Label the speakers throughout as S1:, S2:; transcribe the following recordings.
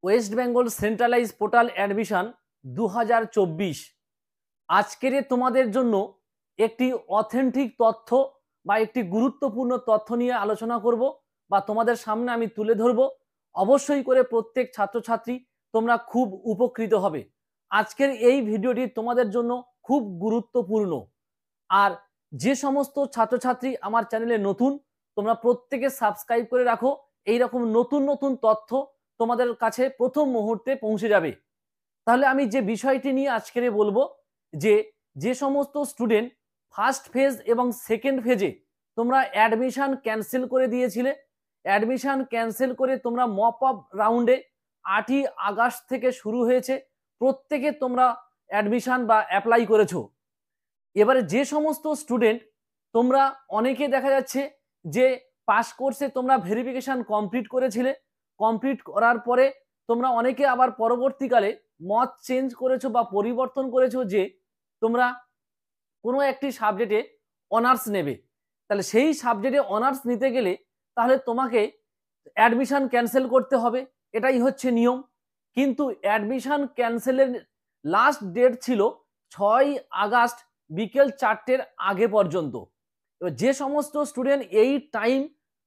S1: West Bengal centralise portal admission 2024 আজকের তোমাদের জন্য একটি অথেন্টিক তথ্য বা একটি গুরুত্বপূর্ণ তথ্য নিয়ে আলোচনা করব বা তোমাদের সামনে আমি তুলে ধরব। অবশ্যই করে প্রত্যেক ছাত্রছাত্রী তোমরা খুব উপকৃত হবে। আজকের এই ভিডিওটি তোমাদের জন্য খুব গুরুত্বপূর্ণ। আর যে সমস্ত ছাত্রছাত্রী আমার চ্যানেলে নতুন, তোমরা প্রত্যেকে সাবস্ক্রাইব করে রাখো। এইরকম নতুন নতুন তথ্য তোমাদের কাছে প্রথম মুহূর্তে পৌঁছে যাবে। তাহলে আমি যে বিষয়টি নিয়ে আজকে বলবো, যে সমস্ত স্টুডেন্ট ফার্স্ট ফেজ এবং সেকেন্ড ফেজে তোমরা অ্যাডমিশন ক্যান্সেল করে দিয়েছিলে, অ্যাডমিশন ক্যান্সেল করে তোমরা মপ আপ রাউন্ডে 8ই আগস্ট থেকে শুরু হয়েছে, প্রত্যেকে তোমরা অ্যাডমিশন বা অ্যাপ্লাই করেছো। এবারে যে সমস্ত স্টুডেন্ট তোমরা অনেকে দেখা যাচ্ছে যে পাস কোর্সে তোমরা ভেরিফিকেশন কমপ্লিট করেছিলে, কমপ্লিট করার পরে তোমরা অনেকে আবার পরবর্তীকালে মত চেঞ্জ করেছো বা পরিবর্তন করেছো যে তোমরা কোনো একটি সাবজেক্টে অনার্স নেবে। তাহলে সেই সাবজেক্টে অনার্স নিতে গেলে তাহলে তোমাকে অ্যাডমিশন ক্যান্সেল করতে হবে, এটাই হচ্ছে নিয়ম। কিন্তু অ্যাডমিশন ক্যান্সেলের লাস্ট ডেট ছিল 6ই আগস্ট বিকেল 4টের আগে পর্যন্ত। এবার যে সমস্ত স্টুডেন্ট এই টাইম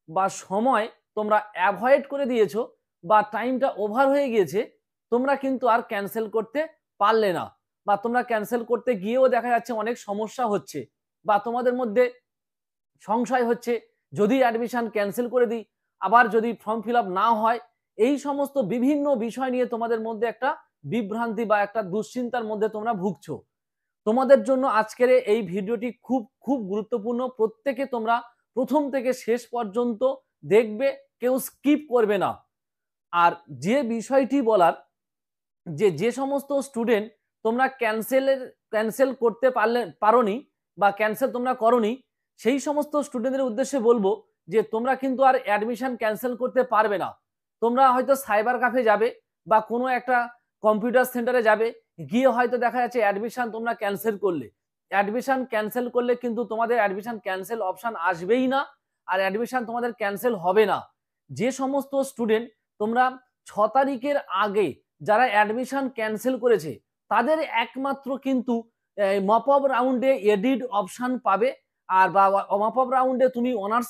S1: বা সময় তোমরা অ্যাভয়েড করে দিয়েছো বা টাইমটা ওভার হয়ে গিয়েছে, তোমরা কিন্তু আর ক্যান্সেল করতে পারলে না, বা তোমরা ক্যান্সেল করতে গিয়েও দেখা যাচ্ছে অনেক সমস্যা হচ্ছে বা তোমাদের মধ্যে সংশয় হচ্ছে, যদি অ্যাডমিশন ক্যান্সেল করে দিই আবার যদি ফর্ম ফিল আপ না হয়, এই সমস্ত বিভিন্ন বিষয় নিয়ে তোমাদের মধ্যে একটা বিভ্রান্তি বা একটা দুশ্চিন্তার মধ্যে তোমরা ভুগছো। তোমাদের জন্য আজকের এই ভিডিওটি খুব খুব গুরুত্বপূর্ণ। প্রত্যেকে তোমরা প্রথম থেকে শেষ পর্যন্ত দেখবে, কেউ স্কিপ করবে না। আর যে বিষয়টি বলার, যে সমস্ত স্টুডেন্ট তোমরা ক্যান্সেল করতে পারোনি বা ক্যান্সেল তোমরা করোনি, সেই সমস্ত স্টুডেন্টদের উদ্দেশ্যে বলবো যে তোমরা কিন্তু আর অ্যাডমিশন ক্যান্সেল করতে পারবে না। তোমরা হয়তো সাইবার ক্যাফে যাবে বা কোনো একটা কম্পিউটার সেন্টারে যাবে, গিয়ে হয়তো দেখা যাচ্ছে অ্যাডমিশন তোমরা ক্যান্সেল করলে, অ্যাডমিশন ক্যান্সেল করলে কিন্তু তোমাদের অ্যাডমিশন ক্যান্সেল অপশন আসবেই না, আর অ্যাডমিশন তোমাদের ক্যান্সেল হবে না। যে সমস্ত স্টুডেন্ট তোমরা 6 তারিখের আগে যারা অ্যাডমিশন ক্যান্সেল করেছে, তাদের একমাত্র কিন্তু মপ আপ রাউন্ডে এডিট অপশন পাবে। আর বা মপ আপ রাউন্ডে তুমি অনার্স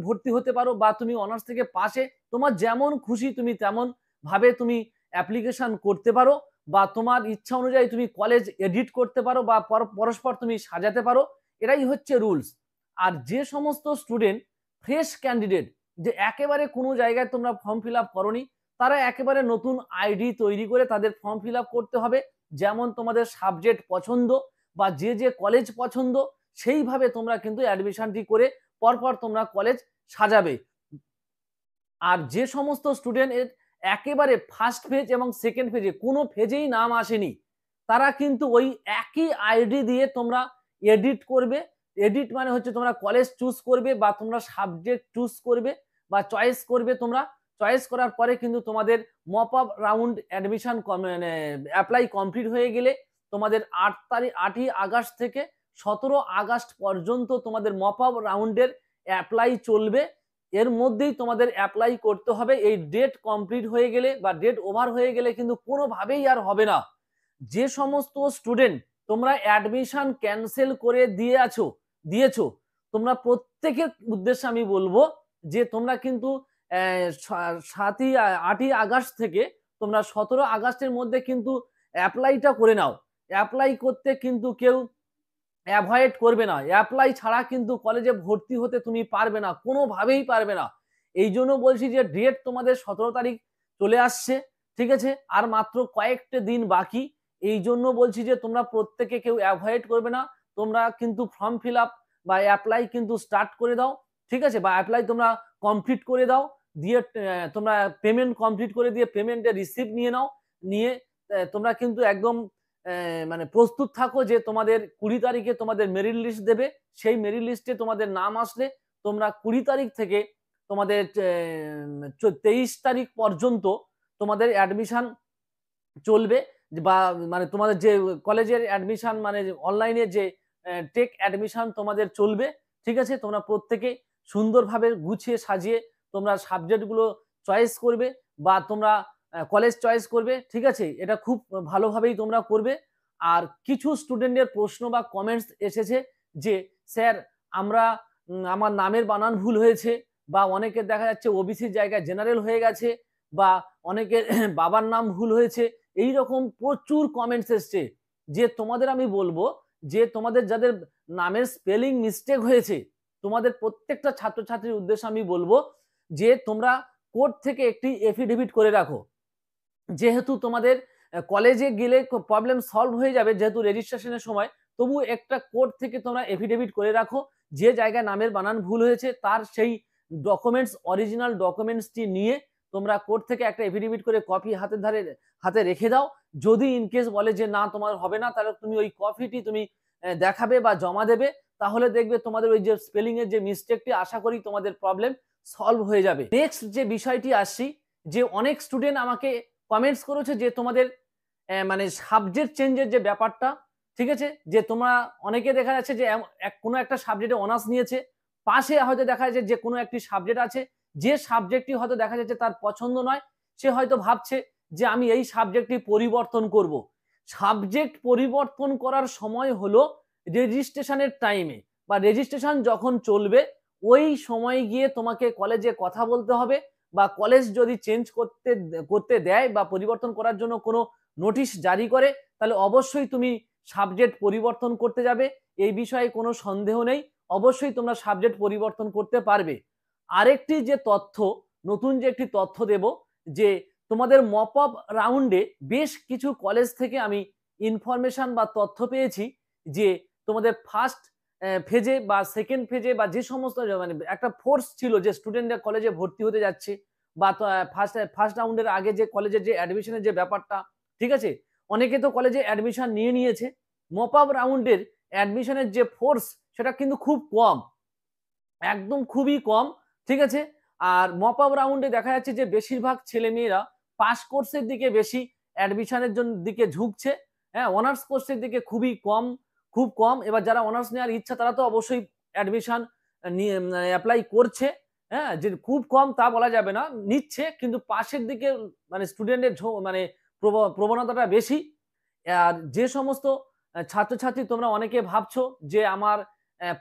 S1: ভর্তি হতে পারো বা তুমি অনার্স থেকে পাশে, তোমার যেমন খুশি তুমি তেমন ভাবে তুমি অ্যাপ্লিকেশন করতে পারো, বা তোমার ইচ্ছা অনুযায়ী তুমি কলেজ এডিট করতে পারো বা পরস্পর তুমি সাজাতে পারো। এটাই হচ্ছে রুলস। আর যে সমস্ত স্টুডেন্ট ফ্রেশ ক্যান্ডিডেট, যে একেবারে কোনো জায়গায় তোমরা ফর্ম ফিল আপ করোনি, তারা একেবারে নতুন আইডি তৈরি করে তাদের ফর্ম ফিল আপ করতে হবে। যেমন তোমাদের সাবজেক্ট পছন্দ বা যে কলেজ পছন্দ, সেইভাবে তোমরা কিন্তু অ্যাডমিশনটি করে পরপর তোমরা কলেজ সাজাবে। আর যে সমস্ত স্টুডেন্ট একেবারে ফার্স্ট ফেজ এবং সেকেন্ড ফেজে কোনো ফেজেই নাম আসেনি, তারা কিন্তু ওই একই আইডি দিয়ে তোমরা এডিট করবে। এডিট মানে হচ্ছে তোমরা কলেজ চুজ করবে বা তোমরা সাবজেক্ট চুজ করবে বা চয়েস করবে। তোমরা চয়েস করার পরে কিন্তু তোমাদের মপ আপ রাউন্ড অ্যাডমিশন মানে অ্যাপ্লাই কমপ্লিট হয়ে গেলে তোমাদের 8ই আগস্ট থেকে 17 আগস্ট পর্যন্ত তোমাদের মপ আপ রাউন্ডের অ্যাপ্লাই চলবে। এর মধ্যেই তোমাদের অ্যাপ্লাই করতে হবে। এই ডেট কমপ্লিট হয়ে গেলে বা ডেট ওভার হয়ে গেলে কিন্তু কোনোভাবেই আর হবে না। যে সমস্ত স্টুডেন্ট তোমরা অ্যাডমিশন ক্যান্সেল করে দিয়েছো, তোমরা প্রত্যেকের উদ্দেশ্যে আমি বলবো যে তোমরা কিন্তু 8ই আগস্ট থেকে তোমরা 17 আগস্টের মধ্যে কিন্তু অ্যাপ্লাইটা করে নাও। অ্যাপ্লাই করতে কিন্তু কেউ অ্যাভয়েড করবে না। অ্যাপ্লাই ছাড়া কিন্তু কলেজে ভর্তি হতে তুমি পারবে না, কোনোভাবেই পারবে না। এই জন্য বলছি যে ডেট তোমাদের 17 তারিখ চলে আসছে, ঠিক আছে, আর মাত্র কয়েকটা দিন বাকি। এই জন্য বলছি যে তোমরা প্রত্যেকে কেউ অ্যাভয়েড করবে না, তোমরা কিন্তু ফর্ম ফিল আপ বা অ্যাপ্লাই কিন্তু স্টার্ট করে দাও, ঠিক আছে, বা অ্যাপ্লাই তোমরা কমপ্লিট করে দাও। দিয়ে তোমরা পেমেন্ট কমপ্লিট করে দিয়ে পেমেন্টের রিসিপ্ট নিয়ে নাও। নিয়ে তোমরা কিন্তু একদম মানে প্রস্তুত থাকো যে তোমাদের 20 তারিখে তোমাদের মেরিট লিস্ট দেবে। সেই মেরিট লিস্টে তোমাদের নাম আসলে তোমরা 20 তারিখ থেকে তোমাদের 23 তারিখ পর্যন্ত তোমাদের অ্যাডমিশন চলবে। বা মানে তোমাদের যে কলেজের অ্যাডমিশন মানে অনলাইনে যে টেক অ্যাডমিশন তোমাদের চলবে, ঠিক আছে। তোমরা প্রত্যেকে সুন্দরভাবে গুছিয়ে সাজিয়ে তোমরা সাবজেক্টগুলো চয়েস করবে বা তোমরা কলেজ চয়েস করবে, ঠিক আছে, এটা খুব ভালোভাবেই তোমরা করবে। আর কিছু স্টুডেন্টের প্রশ্ন বা কমেন্টস এসেছে যে স্যার আমরা আমার নামের বানান ভুল হয়েছে, বা অনেকের দেখা যাচ্ছে ওবিসির জায়গায় জেনারেল হয়ে গেছে, বা অনেকের বাবার নাম ভুল হয়েছে। এই রকম প্রচুর কমেন্টস এসছে, যে তোমাদের আমি বলবো যে তোমাদের যাদের নামের স্পেলিং মিস্টেক হয়েছে, তোমাদের প্রত্যেকটা ছাত্রছাত্রীর উদ্দেশ্যে আমি বলবো যে তোমরা কোর্ট থেকে একটি এফিডেভিট করে রাখো। যেহেতু তোমাদের কলেজে গেলে প্রবলেম সলভ হয়ে যাবে, যেহেতু রেজিস্ট্রেশনের সময়, তবু একটা কোর্ট থেকে তোমরা এফিডেভিট করে রাখো, যে জায়গায় নামের বানান ভুল হয়েছে তার সেই ডকুমেন্টস, অরিজিনাল ডকুমেন্টসটি নিয়ে তোমরা কোর্ট থেকে একটা এফিডেভিট করে কপি হাতে রেখে দাও। যদি ইনকেস বলে যে না তোমার হবে না, তাহলে তুমি ওই কপিটি তুমি দেখাবে বা জমা দেবে, তাহলে দেখবে তোমাদের ওই যে স্পেলিং এর যে মিস্টেকটি, আশা করি তোমাদের প্রবলেম সলভ হয়ে যাবে। নেক্সট যে বিষয়টি আসছি, যে অনেক স্টুডেন্ট আমাকে কমেন্টস করেছে যে তোমাদের মানে সাবজেক্ট চেঞ্জের যে ব্যাপারটা, ঠিক আছে, যে তোমরা অনেকে দেখা যাচ্ছে যে কোনো একটা সাবজেক্টে অনার্স নিয়েছে, পাশে হয়তো দেখা যাচ্ছে যে কোনো একটি সাবজেক্ট আছে, যে সাবজেক্টটি হয়তো দেখা যাচ্ছে তার পছন্দ নয়, সে হয়তো ভাবছে যে আমি এই সাবজেক্টটি পরিবর্তন করব। সাবজেক্ট পরিবর্তন করার সময় হলো রেজিস্ট্রেশনের টাইমে, বা রেজিস্ট্রেশন যখন চলবে ওই সময় গিয়ে তোমাকে কলেজে কথা বলতে হবে, বা কলেজ যদি চেঞ্জ করতে দেয় বা পরিবর্তন করার জন্য কোনো নোটিশ জারি করে, তাহলে অবশ্যই তুমি সাবজেক্ট পরিবর্তন করতে যাবে। এই বিষয়ে কোনো সন্দেহ নেই, অবশ্যই তোমরা সাবজেক্ট পরিবর্তন করতে পারবে। আরেকটি যে তথ্য, নতুন যে একটি তথ্য দেব, যে তোমাদের মপ আপ রাউন্ডে বেশ কিছু কলেজ থেকে আমি ইনফরমেশন বা তথ্য পেয়েছি যে তোমাদের ফার্স্ট ফেজে বা সেকেন্ড ফেজে, বা যে সমস্ত মানে একটা ফোর্স ছিল যে স্টুডেন্টরা কলেজে ভর্তি হতে যাচ্ছে, বা ফার্স্ট রাউন্ডের আগে যে কলেজের যে অ্যাডমিশনের যে ব্যাপারটা, ঠিক আছে, অনেকে তো কলেজে অ্যাডমিশন নিয়েছে। মপ আপ রাউন্ডের অ্যাডমিশনের যে ফোর্স, সেটা কিন্তু খুব কম, একদম খুবই কম, ঠিক আছে। আর মপ আপ রাউন্ডে দেখা যাচ্ছে যে বেশিরভাগ ছেলেমেয়েরা পাস কোর্সের দিকে বেশি অ্যাডমিশনের জন্য দিকে ঝুঁকছে, হ্যাঁ, অনার্স কোর্সের দিকে খুবই কম, খুব কম। এবার যারা অনার্স নেওয়ার ইচ্ছা, তারা তো অবশ্যই অ্যাডমিশন নিয়ে অ্যাপ্লাই করছে, হ্যাঁ, যে খুব কম তা বলা যাবে না, নিচ্ছে, কিন্তু পাশের দিকে মানে স্টুডেন্টের মানে প্রবণতাটা বেশি। আর যে সমস্ত ছাত্রছাত্রী তোমরা অনেকে ভাবছো যে আমার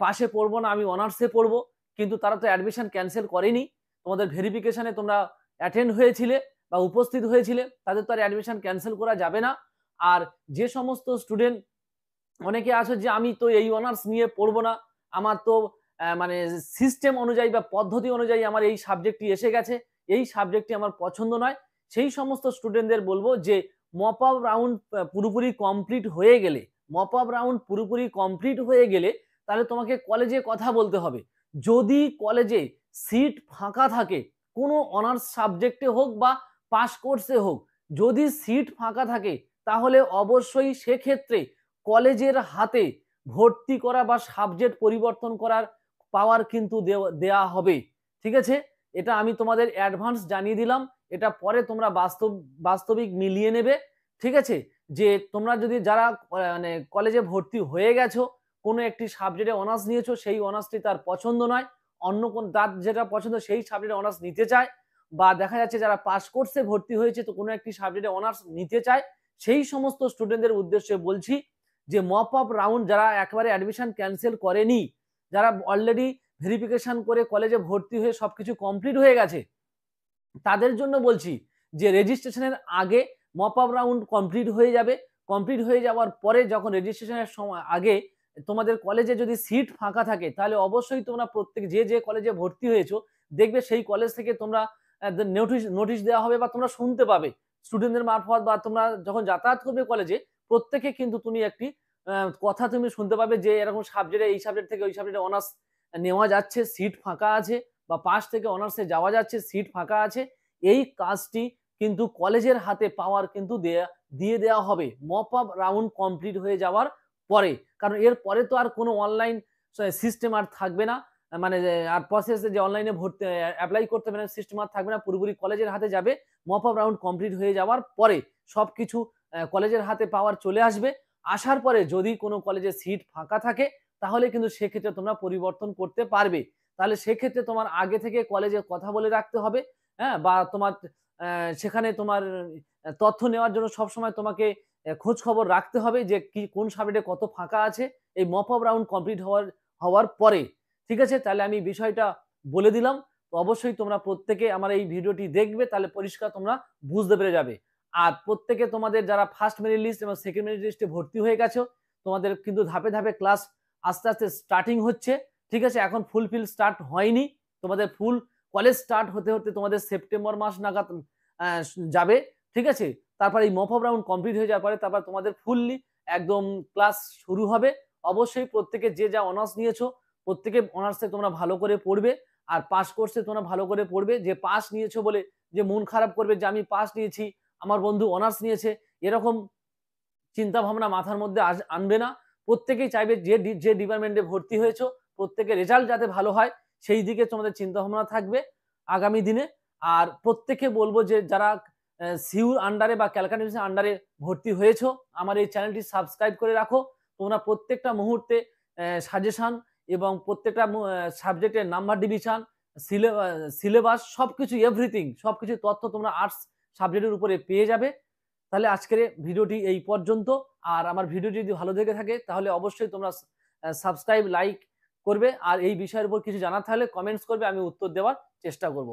S1: পাশে পড়বো না, আমি অনার্সে পড়বো, কিন্তু তারা তো অ্যাডমিশন ক্যান্সেল করেনি, তোমাদের ভেরিফিকেশনে তোমরা অ্যাটেন্ড হয়েছিলে বা উপস্থিত হয়েছিলে, তাদের তো আর অ্যাডমিশন ক্যান্সেল করা যাবে না। আর যে সমস্ত স্টুডেন্ট অনেকে আছে যে আমি তো এই অনার্স নিয়ে পড়বো না, আমার তো মানে সিস্টেম অনুযায়ী বা পদ্ধতি অনুযায়ী আমার এই সাবজেক্টটি এসে গেছে, এই সাবজেক্টটি আমার পছন্দ নয়, সেই সমস্ত স্টুডেন্টদের বলবো যে মপ আপ রাউন্ড পুরোপুরি কমপ্লিট হয়ে গেলে, মপ আপ রাউন্ড পুরোপুরি কমপ্লিট হয়ে গেলে তাহলে তোমাকে কলেজে কথা বলতে হবে। যদি কলেজে সিট ফাঁকা থাকে, কোনো অনার্স সাবজেক্টে হোক বা পাস কোর্সে হোক, যদি সিট ফাঁকা থাকে, তাহলে অবশ্যই সেক্ষেত্রে কলেজের হাতে ভর্তি করা বা সাবজেক্ট পরিবর্তন করার পাওয়ার কিন্তু দেয়া হবে, ঠিক আছে। এটা আমি তোমাদের অ্যাডভান্স জানিয়ে দিলাম, এটা পরে তোমরা বাস্তবিক মিলিয়ে নেবে, ঠিক আছে। যে তোমরা যদি যারা মানে কলেজে ভর্তি হয়ে গেছো, কোনো একটি সাবজেক্টে অনার্স নিয়েছো, সেই অনার্সটি তার পছন্দ নয়, অন্য কোন তার যেটা পছন্দ সেই সাবজেক্টে অনার্স নিতে চায়, বা দেখা যাচ্ছে যারা পাস কোর্সে ভর্তি হয়েছে তো কোনো একটি সাবজেক্টে অনার্স নিতে চায়, সেই সমস্ত স্টুডেন্টদের উদ্দেশ্যে বলছি যে মপ আপ রাউন্ড যারা একবারে অ্যাডমিশন ক্যান্সেল করেনি, যারা অলরেডি ভেরিফিকেশন করে কলেজে ভর্তি হয়ে সবকিছু কমপ্লিট হয়ে গেছে, তাদের জন্য বলছি যে রেজিস্ট্রেশনের আগে মপ আপ রাউন্ড কমপ্লিট হয়ে যাবে। কমপ্লিট হয়ে যাওয়ার পরে যখন রেজিস্ট্রেশনের সময় আগে তোমাদের কলেজে যদি সিট ফাঁকা থাকে, তাহলে অবশ্যই তোমরা প্রত্যেক যে কলেজে ভর্তি হয়েছো, দেখবে সেই কলেজ থেকে তোমরা নোটিশ দেওয়া হবে, বা তোমরা শুনতে পাবে স্টুডেন্টদের মারফত, বা তোমরা যখন যাতায়াত করবে কলেজে, প্রত্যেকে কিন্তু তুমি একটি কথা তুমি শুনতে পাবে যে এরকম সাবজেক্টে, এই সাবজেক্ট থেকে ওই সাবজেক্টে অনার্স নেওয়া যাচ্ছে, সিট ফাঁকা আছে, বা পাস থেকে অনার্সে যাওয়া যাচ্ছে, সিট ফাঁকা আছে। এই কাজটি কিন্তু কলেজের হাতে পাওয়ার কিন্তু দিয়ে দেওয়া হবে মপ আপ রাউন্ড কমপ্লিট হয়ে যাওয়ার পরে, কারণ এর পরে তো আর কোনো অনলাইন সিস্টেম আর থাকবে না, মানে আর প্রসেসে যে অনলাইনে ভর্তি অ্যাপ্লাই করতে হবে না, সিস্টেম আর থাকবে না, পুরোপুরি কলেজের হাতে যাবে। মপ আপ রাউন্ড কমপ্লিট হয়ে যাওয়ার পরে সবকিছু কলেজের হাতে পাওয়ার চলে আসবে। আসার পরে যদি কোনো কলেজে সিট ফাঁকা থাকে, তাহলে কিন্তু সেক্ষেত্রে তোমরা পরিবর্তন করতে পারবে। তাহলে সেক্ষেত্রে তোমার আগে থেকে কলেজে কথা বলে রাখতে হবে, হ্যাঁ, বা তোমার সেখানে তোমার তথ্য নেওয়ার জন্য সবসময় তোমাকে খোঁজ খবর রাখতে হবে যে কি কোন সাবজেক্টে কত ফাঁকা আছে এই মপ আপ রাউন্ড কমপ্লিট হওয়ার পরে। ঠিক আছে, তাহলে আমি বিষয়টা বলে দিলাম। তো অবশ্যই তোমরা প্রত্যেকে আমার এই ভিডিওটি দেখবে, তাহলে পরিষ্কার তোমরা বুঝতে পেরে যাবে। আর প্রত্যেকে তোমাদের যারা ফার্স্ট মেরিট লিস্ট এবং সেকেন্ড মেরিট লিস্টে ভর্তি হয়ে গেছো, তোমাদের কিন্তু ধাপে ধাপে ক্লাস আস্তে আস্তে স্টার্টিং হচ্ছে। ঠিক আছে, এখন ফুলফিল স্টার্ট হয়নি, তোমাদের ফুল কলেজ স্টার্ট হতে হতে তোমাদের সেপ্টেম্বর মাস নাগাদ যাবে। ঠিক আছে, তারপর এই মপ আপ রাউন্ড কমপ্লিট হয়ে যাওয়ার পরে তারপর তোমাদের ফুললি একদম ক্লাস শুরু হবে। অবশ্যই প্রত্যেকে যে যা অনার্স নিয়েছো প্রত্যেকে অনার্সে তোমরা ভালো করে পড়বে, আর পাস কোর্সে তোমরা ভালো করে পড়বে। যে পাস নিয়েছো বলে যে মন খারাপ করবে যে আমি পাস নিয়েছি আমার বন্ধু অনার্স নিয়েছে, এরকম চিন্তা ভাবনা মাথার মধ্যে আনবে না। প্রত্যেকেই চাইবে যে ডিপার্টমেন্টে ভর্তি হয়েছো প্রত্যেকের রেজাল্ট যাতে ভালো হয় সেই দিকে তোমাদের চিন্তা ভাবনা থাকবে আগামী দিনে। আর প্রত্যেকে বলবো যে যারা সিউর আন্ডারে বা ক্যালকাটা আন্ডারে ভর্তি হয়েছো আমার এই চ্যানেলটি সাবস্ক্রাইব করে রাখো। তোমরা প্রত্যেকটা মুহূর্তে সাজেশন এবং প্রত্যেকটা সাবজেক্টের নাম্বার ডিভিশন, সিলেবাস সবকিছু এভরিথিং সবকিছু তথ্য তোমরা আর্টস সাবজেক্টের উপরে পেয়ে যাবে। তাহলে আজকের ভিডিওটি এই পর্যন্ত। আর আমার ভিডিওটি যদি ভালো লেগে থাকে তাহলে অবশ্যই তোমরা সাবস্ক্রাইব লাইক করবে, আর এই বিষয়ের উপর কিছু জানার থাকলে কমেন্টস করবে, আমি উত্তর দেওয়ার চেষ্টা করব।